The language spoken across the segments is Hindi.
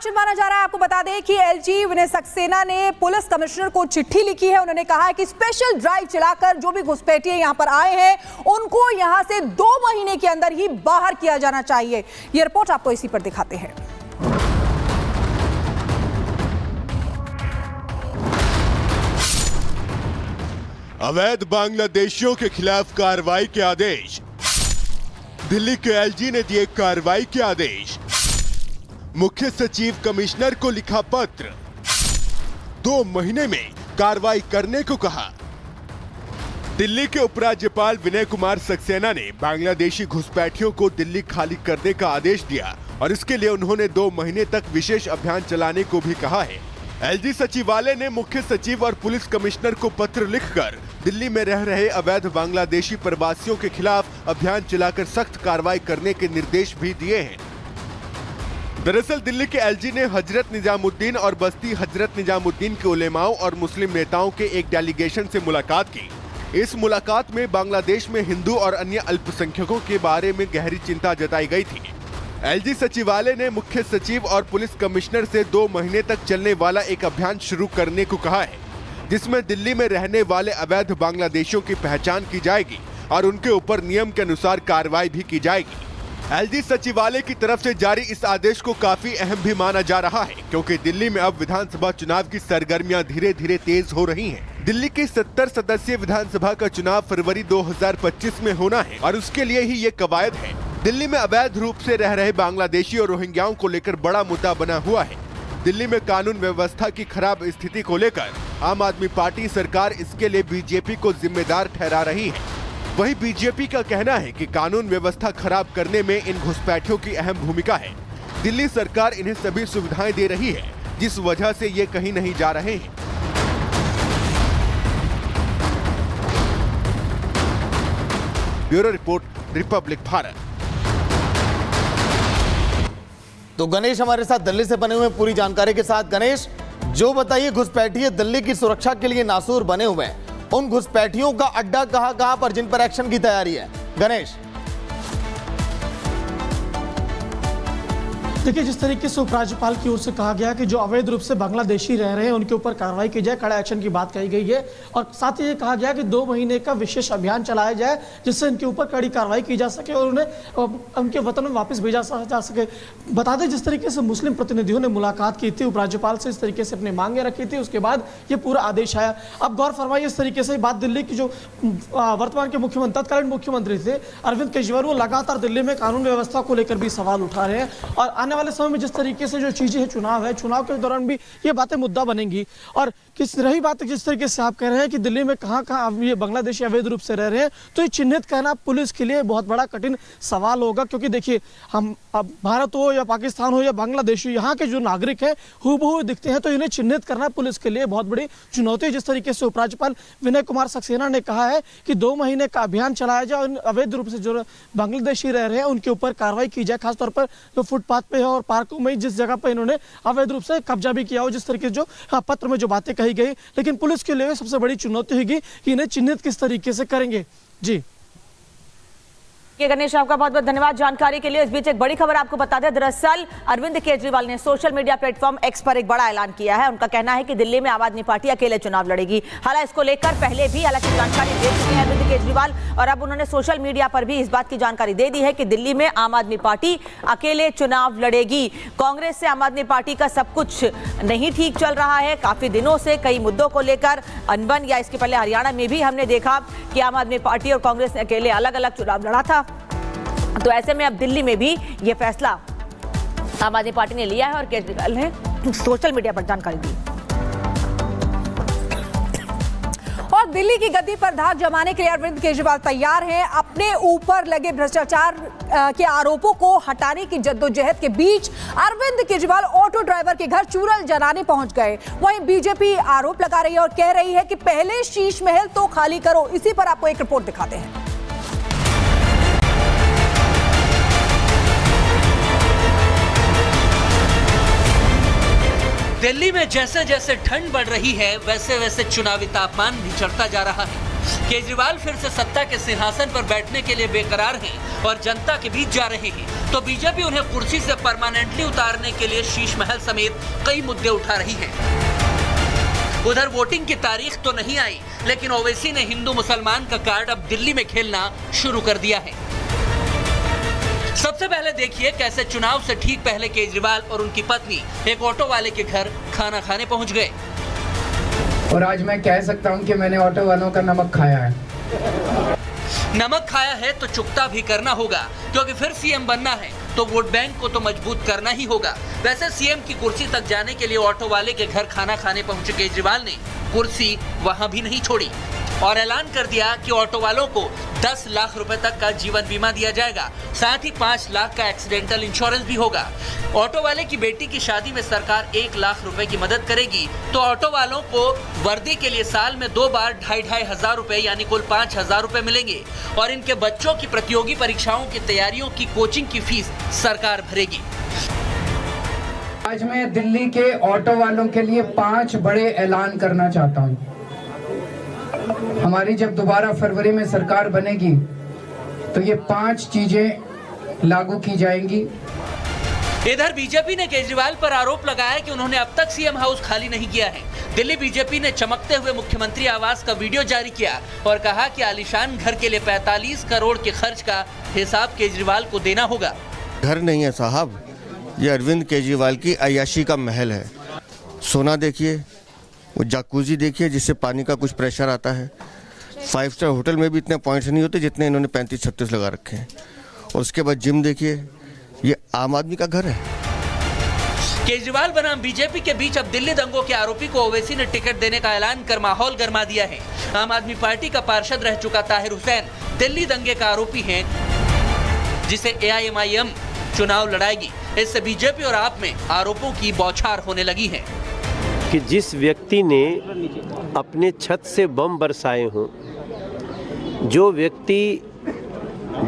एक्शन माना जा रहा है। आपको बता दें कि एलजी विनय सक्सेना ने पुलिस कमिश्नर को चिट्ठी लिखी है। उन्होंने कहा है कि स्पेशल ड्राइव चलाकर जो भी घुसपैठिए यहां पर आए हैं उनको यहां से 2 महीने के अंदर ही बाहर किया जाना चाहिए। यह रिपोर्ट आपको इसी पर दिखाते हैं। अवैध बांग्लादेशियों के खिलाफ कार्रवाई के आदेश। दिल्ली के एलजी ने दिए कार्रवाई के आदेश। मुख्य सचिव कमिश्नर को लिखा पत्र, 2 महीने में कार्रवाई करने को कहा। दिल्ली के उपराज्यपाल विनय कुमार सक्सेना ने बांग्लादेशी घुसपैठियों को दिल्ली खाली करने का आदेश दिया और इसके लिए उन्होंने 2 महीने तक विशेष अभियान चलाने को भी कहा है। एलजी सचिवालय ने मुख्य सचिव और पुलिस कमिश्नर को पत्र लिखकर दिल्ली में रह रहे अवैध बांग्लादेशी प्रवासियों के खिलाफ अभियान चलाकर सख्त कार्रवाई करने के निर्देश भी दिए हैं। दरअसल दिल्ली के एलजी ने हजरत निजामुद्दीन और बस्ती हजरत निजामुद्दीन के उलेमाओं और मुस्लिम नेताओं के एक डेलीगेशन से मुलाकात की। इस मुलाकात में बांग्लादेश में हिंदू और अन्य अल्पसंख्यकों के बारे में गहरी चिंता जताई गई थी। एलजी सचिवालय ने मुख्य सचिव और पुलिस कमिश्नर से 2 महीने तक चलने वाला एक अभियान शुरू करने को कहा है, जिसमें दिल्ली में रहने वाले अवैध बांग्लादेशियों की पहचान की जाएगी और उनके ऊपर नियम के अनुसार कार्रवाई भी की जाएगी। एलजी सचिवालय की तरफ से जारी इस आदेश को काफी अहम भी माना जा रहा है, क्योंकि दिल्ली में अब विधानसभा चुनाव की सरगर्मियां धीरे धीरे तेज हो रही हैं। दिल्ली की 70 सदस्यीय विधानसभा का चुनाव फरवरी 2025 में होना है और उसके लिए ही ये कवायद है। दिल्ली में अवैध रूप से रह रहे बांग्लादेशी और रोहिंग्याओं को लेकर बड़ा मुद्दा बना हुआ है। दिल्ली में कानून व्यवस्था की खराब स्थिति को लेकर आम आदमी पार्टी सरकार इसके लिए बीजेपी को जिम्मेदार ठहरा रही है। वहीं बीजेपी का कहना है कि कानून व्यवस्था खराब करने में इन घुसपैठियों की अहम भूमिका है। दिल्ली सरकार इन्हें सभी सुविधाएं दे रही है, जिस वजह से ये कहीं नहीं जा रहे हैं। Bureau report, Republic Bharat. तो गणेश हमारे साथ दिल्ली से बने हुए पूरी जानकारी के साथ। गणेश, जो बताइए, घुसपैठिए दिल्ली की सुरक्षा के लिए नासूर बने हुए हैं, उन घुसपैठियों का अड्डा कहां पर जिन पर एक्शन की तैयारी है? गणेश, देखिए, जिस तरीके से उपराज्यपाल की ओर से कहा गया कि जो अवैध रूप से बांग्लादेशी रह रहे हैं उनके ऊपर कार्रवाई की जाए, कड़ा एक्शन की बात कही गई है और साथ ही ये कहा गया कि 2 महीने का विशेष अभियान चलाया जाए जिससे इनके ऊपर कड़ी कार्रवाई की जा सके और उन्हें उनके वतन में वापस भेजा जा सके। बता दें, जिस तरीके से मुस्लिम प्रतिनिधियों ने मुलाकात की थी उपराज्यपाल से, इस तरीके से अपनी मांगे रखी थी, उसके बाद ये पूरा आदेश आया। अब गौर फरमाइए, इस तरीके से बात दिल्ली की जो वर्तमान के मुख्यमंत्री, तत्कालीन मुख्यमंत्री थे अरविंद केजरीवाल, वो लगातार दिल्ली में कानून व्यवस्था को लेकर भी सवाल उठा रहे हैं और आने वाले समय में जिस तरीके से जो चीजें हैं, चुनाव है, चुनाव के दौरान भी ये बातें मुद्दा बनेंगी। और किस रही बात जिस तरीके से आप कह रहे हैं कि दिल्ली में कहां ये बांग्लादेशी अवैध रूप से रह रहे हैं, तो ये चिन्हित करना पुलिस के लिए बहुत बड़ा कठिन सवाल होगा, क्योंकि देखिए, हम अब भारत हो या पाकिस्तान हो या बांग्लादेश, यहाँ के जो नागरिक हैं हूबहू दिखते हैं, तो इन्हें चिन्हित करना पुलिस के लिए बहुत बड़ी चुनौती है। जिस तरीके से उपराज्यपाल विनय कुमार सक्सेना ने कहा है कि 2 महीने का अभियान चलाया जाए और अवैध रूप से जो बांग्लादेशी रह रहे हैं उनके ऊपर कार्रवाई की जाए, खासतौर पर जो फुटपाथ पे है और पार्कों में जिस जगह पर इन्होंने अवैध रूप से कब्जा भी किया हो, जिस तरीके से जो पत्र में जो बातें कही गई। लेकिन पुलिस के लिए सबसे बड़ी चुनौती होगी कि इन्हें चिन्हित किस तरीके से करेंगे। जी गणेश, आपका बहुत बहुत धन्यवाद जानकारी के लिए। इस बीच एक बड़ी खबर आपको बता दें, दरअसल अरविंद केजरीवाल ने सोशल मीडिया प्लेटफॉर्म एक्स पर एक बड़ा ऐलान किया है। उनका कहना है कि दिल्ली में आम आदमी पार्टी अकेले चुनाव लड़ेगी। हालांकि इसको लेकर पहले भी हालांकि जानकारी दे चुके हैं अरविंद केजरीवाल और अब उन्होंने सोशल मीडिया पर भी इस बात की जानकारी दे दी है कि दिल्ली में आम आदमी पार्टी अकेले चुनाव लड़ेगी। कांग्रेस से आम आदमी पार्टी का सब कुछ नहीं ठीक चल रहा है, काफी दिनों से कई मुद्दों को लेकर अनबन, या इसके पहले हरियाणा में भी हमने देखा कि आम आदमी पार्टी और कांग्रेस ने अकेले अलग अलग चुनाव लड़ा था। तो ऐसे में अब दिल्ली में भी ये फैसला आम आदमी पार्टी ने लिया है और केजरीवाल ने सोशल मीडिया पर जानकारी दी। और दिल्ली की गद्दी पर धाक जमाने के लिए अरविंद केजरीवाल तैयार हैं। अपने ऊपर लगे भ्रष्टाचार के आरोपों को हटाने की जद्दोजहद के बीच अरविंद केजरीवाल ऑटो ड्राइवर के घर चूरल जलाने पहुंच गए। वहीं बीजेपी आरोप लगा रही है और कह रही है कि पहले शीश महल तो खाली करो। इसी पर आपको एक रिपोर्ट दिखाते हैं। दिल्ली में जैसे जैसे ठंड बढ़ रही है, वैसे वैसे चुनावी तापमान भी चढ़ता जा रहा है। केजरीवाल फिर से सत्ता के सिंहासन पर बैठने के लिए बेकरार हैं और जनता के बीच जा रहे हैं, तो बीजेपी उन्हें कुर्सी से परमानेंटली उतारने के लिए शीश महल समेत कई मुद्दे उठा रही है। उधर वोटिंग की तारीख तो नहीं आई, लेकिन ओवैसी ने हिंदू मुसलमान का कार्ड अब दिल्ली में खेलना शुरू कर दिया है। सबसे पहले देखिए कैसे चुनाव से ठीक पहले केजरीवाल और उनकी पत्नी एक ऑटो वाले के घर खाना खाने पहुंच गए। और आज मैं कह सकता हूं कि मैंने ऑटो वालों का नमक खाया है। नमक खाया है तो चुकता भी करना होगा, क्योंकि फिर सीएम बनना है तो वोट बैंक को तो मजबूत करना ही होगा। वैसे सीएम की कुर्सी तक जाने के लिए ऑटो वाले के घर खाना खाने पहुंचे केजरीवाल ने कुर्सी वहां भी नहीं छोड़ी और ऐलान कर दिया कि ऑटो वालों को 10 लाख रुपए तक का जीवन बीमा दिया जाएगा, साथ ही 5 लाख का एक्सीडेंटल इंश्योरेंस भी होगा। ऑटो वाले की बेटी की शादी में सरकार 1 लाख रुपए की मदद करेगी, तो ऑटो वालों को वर्दी के लिए साल में 2 बार 2,500 हजार रुपए यानी कुल 5,000 रुपए मिलेंगे और इनके बच्चों की प्रतियोगी परीक्षाओं की तैयारियों की कोचिंग की फीस सरकार भरेगी। आज मैं दिल्ली के ऑटो वालों के लिए 5 बड़े ऐलान करना चाहता हूं। हमारी जब दोबारा फरवरी में सरकार बनेगी तो ये 5 चीजें लागू की जाएंगी। इधर बीजेपी ने केजरीवाल पर आरोप लगाया कि उन्होंने अब तक सीएम हाउस खाली नहीं किया है। दिल्ली बीजेपी ने चमकते हुए मुख्यमंत्री आवास का वीडियो जारी किया और कहा कि आलीशान घर के लिए 45 करोड़ के खर्च का हिसाब केजरीवाल को देना होगा। घर नहीं है साहब, ये अरविंद केजरीवाल की अय्याशी का महल है। सोना देखिए, वो जाकूजी देखिए जिससे पानी का कुछ प्रेशर आता है। 5 स्टार होटल में भी इतने पॉइंट्स नहीं होते जितने इन्होंने 35-36 लगा रखे हैं। और उसके बाद जिम देखिए, ये आम आदमी का घर है। केजरीवाल बनाम बीजेपी के बीच अब दिल्ली दंगों के आरोपी को ओवैसी ने टिकट देने का ऐलान कर माहौल गर्मा दिया है। आम आदमी पार्टी का पार्षद रह चुका ताहिर हुसैन दिल्ली दंगे का आरोपी है, जिसे AIMIM चुनाव लड़ाएगी। इससे बीजेपी और आप में आरोपों की बौछार होने लगी है कि जिस व्यक्ति ने अपने छत से बम बरसाए हों, जो व्यक्ति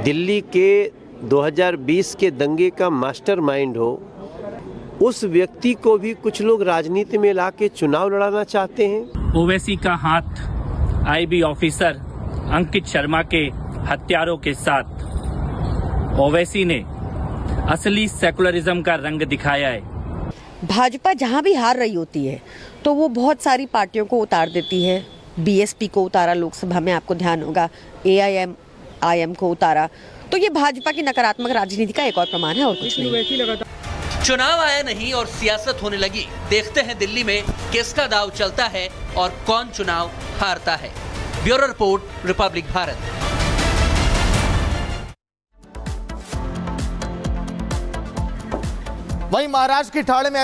दिल्ली के 2020 के दंगे का मास्टरमाइंड हो, उस व्यक्ति को भी कुछ लोग राजनीति में लाके चुनाव लड़ाना चाहते हैं। ओवैसी का हाथ IB ऑफिसर अंकित शर्मा के हत्यारों के साथ ओवैसी ने असली सेकुलरिज्म का रंग दिखाया है। भाजपा जहां भी हार रही होती है तो वो बहुत सारी पार्टियों को उतार देती है। BSP को उतारा लोकसभा में, आपको ध्यान होगा, AIM को उतारा। तो ये भाजपा की नकारात्मक राजनीति का एक और प्रमाण है और कुछ नहीं। चुनाव आया नहीं और सियासत होने लगी। देखते हैं दिल्ली में किसका दाव चलता है और कौन चुनाव हारता है। Bureau report, Republic Bharat. वहीं महाराष्ट्र की ठाणे में